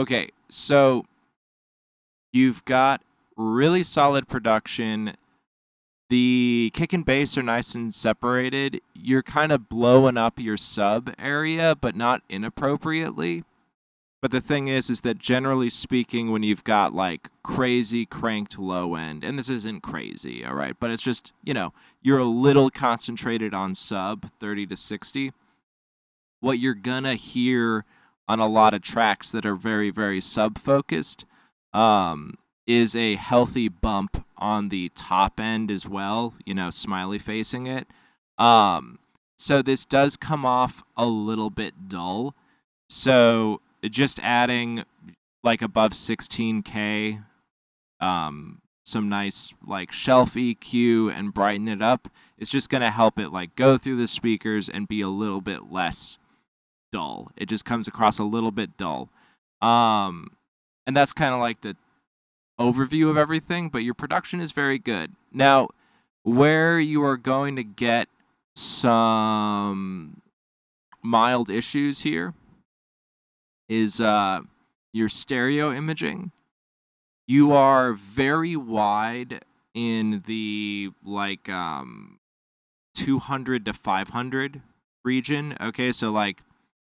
Okay, so you've got really solid production. The kick and bass are nice and separated. You're kind of blowing up your sub area, but not inappropriately. But the thing is that generally speaking, when you've got like crazy cranked low end, and this isn't crazy, all right, but it's just, you're a little concentrated on sub 30 to 60. What you're gonna hear on a lot of tracks that are very, very sub focused is a healthy bump on the top end as well, smiley facing it. So this does come off a little bit dull. So just adding like above 16K, some nice like shelf EQ and brighten it up, it's just going to help it like go through the speakers and be a little bit less dull. It just comes across a little bit dull. And that's kind of like the overview of everything, but your production is very good. Now, where you are going to get some mild issues here is your stereo imaging. You are very wide in the like 200 to 500 region. Okay, so like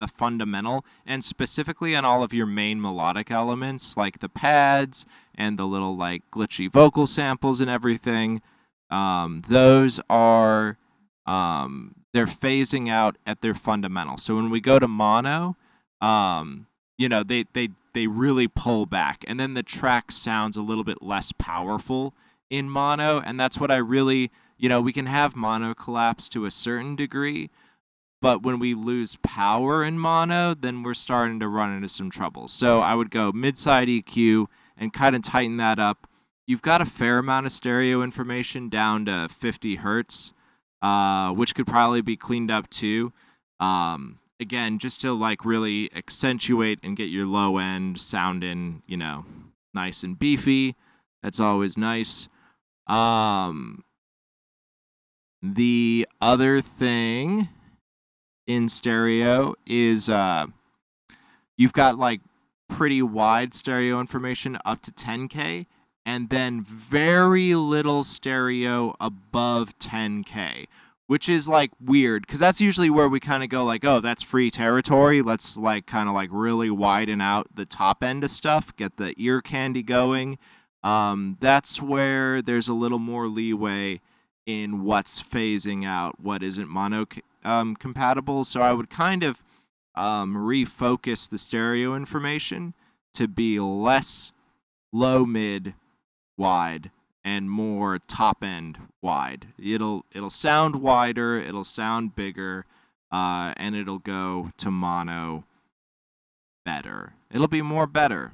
the fundamental, and specifically on all of your main melodic elements like the pads and the little like glitchy vocal samples and everything. Those are they're phasing out at their fundamental. So when we go to mono, they really pull back, and then the track sounds a little bit less powerful in mono, and that's what I really, we can have mono collapse to a certain degree, but when we lose power in mono, then we're starting to run into some trouble. So I would go mid-side EQ and kind of tighten that up. You've got a fair amount of stereo information down to 50 hertz, which could probably be cleaned up too. Again, just to like really accentuate and get your low end sounding, nice and beefy. That's always nice. The other thing in stereo is you've got like pretty wide stereo information up to 10K, and then very little stereo above 10K, which is like weird because that's usually where we kind of go like, oh, that's free territory. Let's like kind of like really widen out the top end of stuff, get the ear candy going. That's where there's a little more leeway in what's phasing out, what isn't mono compatible. So I would kind of refocus the stereo information to be less low, mid, wide, and more top end wide. It'll sound wider, it'll sound bigger, and it'll go to mono better. It'll be more better.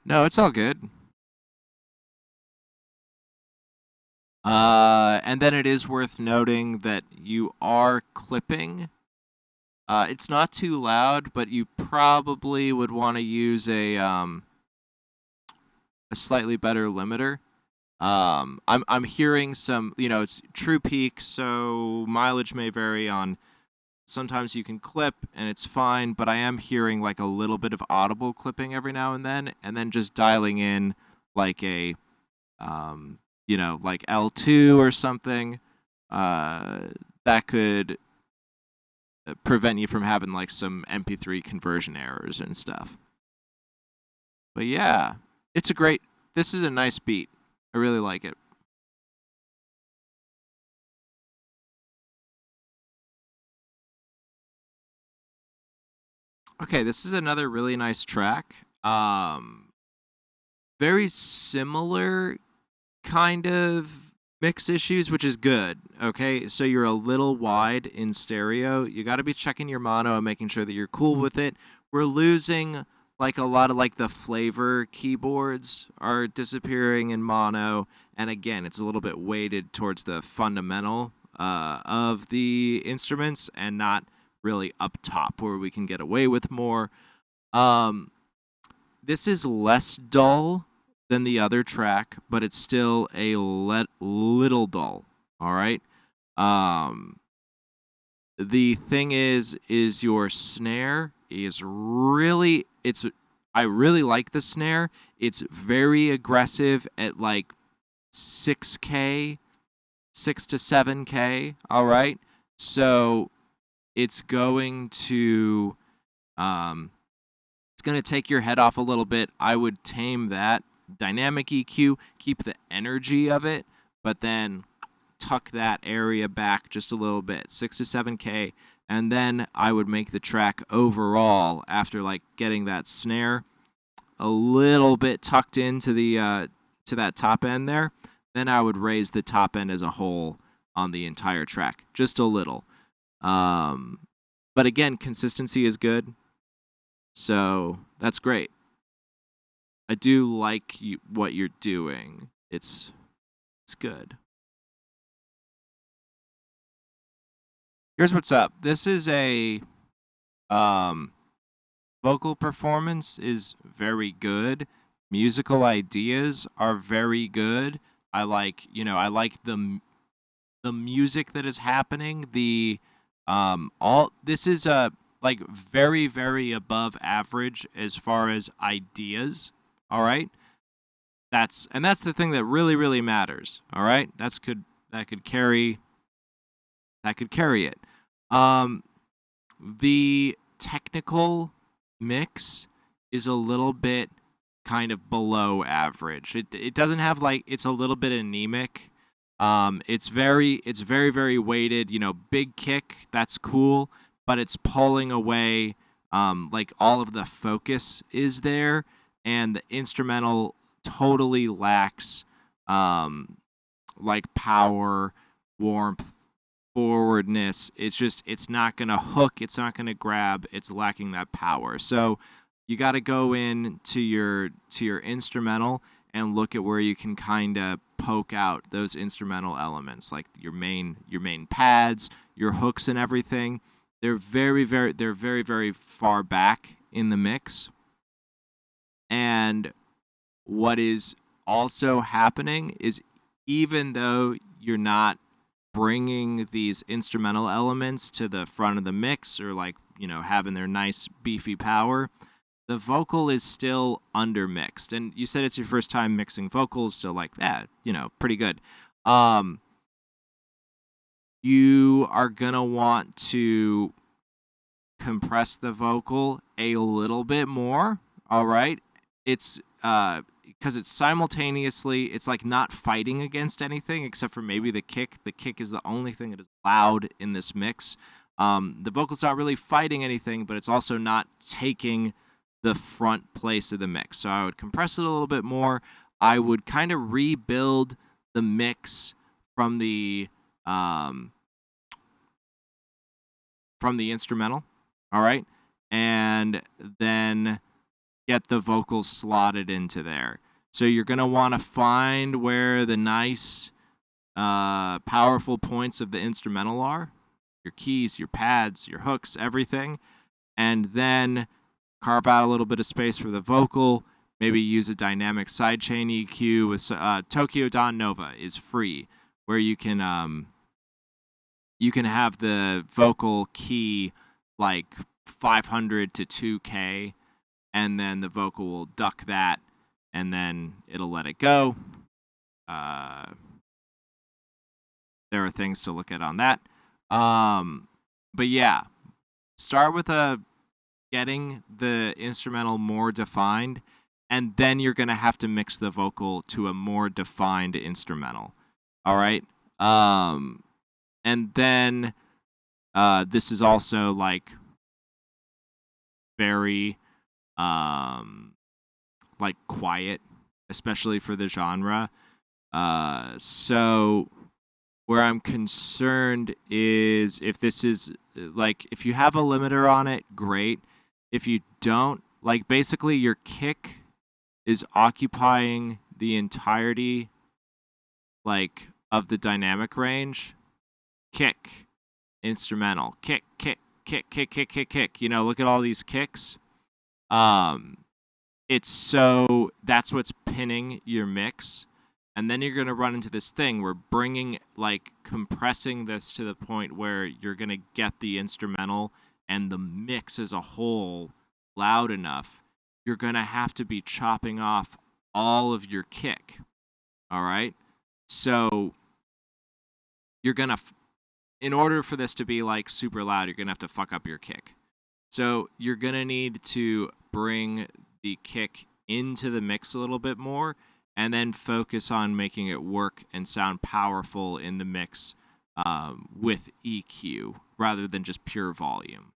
No, it's all good. And then it is worth noting that you are clipping. It's not too loud, but you probably would want to use a slightly better limiter. I'm hearing some, it's true peak, so mileage may vary on. Sometimes you can clip and it's fine, but I am hearing like a little bit of audible clipping every now and then just dialing in like a, like L2 or something. That could prevent you from having like some MP3 conversion errors and stuff. But yeah, this is a nice beat. I really like it. Okay, this is another really nice track. Very similar kind of mix issues, which is good. Okay, so you're a little wide in stereo. You got to be checking your mono and making sure that you're cool with it. We're losing like a lot of like the flavor keyboards are disappearing in mono, and again, it's a little bit weighted towards the fundamental of the instruments and not really up top where we can get away with more. This is less dull than the other track, but it's still a little dull. All right. The thing is your snare is really I really like the snare. It's very aggressive at like 6K, 6 to 7K. All right. So it's going to take your head off a little bit. I would tame that. Dynamic EQ, keep the energy of it, but then tuck that area back just a little bit, 6 to 7K, and then I would make the track overall after like getting that snare a little bit tucked into the to that top end there. Then I would raise the top end as a whole on the entire track, just a little. But again, consistency is good, so that's great. I do like what you're doing. It's good. Here's what's up. This is a vocal performance is very good. Musical ideas are very good. I like the music that is happening. This is like very, very above average as far as ideas. All right. That's the thing that really, really matters. All right. That could carry it. The technical mix is a little bit kind of below average. It doesn't have like, it's a little bit anemic. It's very, very weighted. Big kick. That's cool, but it's pulling away. Like all of the focus is there, and the instrumental totally lacks like power, warmth, forwardness. It's not gonna hook, it's not gonna grab, it's lacking that power. So you got to go in to your instrumental and look at where you can kind of poke out those instrumental elements, like your main pads, your hooks, and everything. They're very, very far back in the mix. And what is also happening is, even though you're not bringing these instrumental elements to the front of the mix, or like, having their nice beefy power, the vocal is still undermixed. And you said it's your first time mixing vocals, so like, pretty good. You are gonna want to compress the vocal a little bit more. All right. It's because it's simultaneously, it's like not fighting against anything except for maybe the kick. The kick is the only thing that is loud in this mix. The vocal's not really fighting anything, but it's also not taking the front place of the mix. So I would compress it a little bit more. I would kind of rebuild the mix from the instrumental. All right. And then get the vocals slotted into there. So you're going to want to find where the nice, powerful points of the instrumental are. Your keys, your pads, your hooks, everything. And then carve out a little bit of space for the vocal. Maybe use a dynamic sidechain EQ with Tokyo Don Nova is free, where you can have the vocal key like 500 to 2K, and then the vocal will duck that, and then it'll let it go. There are things to look at on that. But yeah, start with getting the instrumental more defined, and then you're going to have to mix the vocal to a more defined instrumental. All right? And then this is also like very like quiet, especially for the genre. So Where I'm concerned is if this is like, if you have a limiter on it, great. If you don't, like, basically your kick is occupying the entirety, like, of the dynamic range. Kick, instrumental, kick, kick, kick, kick, kick, kick, kick. You know, look at all these kicks. It's so, that's what's pinning your mix. And then you're going to run into this thing where bringing, like, compressing this to the point where you're going to get the instrumental and the mix as a whole loud enough, you're going to have to be chopping off all of your kick. All right? So you're going to, in order for this to be, like, super loud, you're going to have to fuck up your kick. So you're going to need to bring the kick into the mix a little bit more, and then focus on making it work and sound powerful in the mix with EQ rather than just pure volume.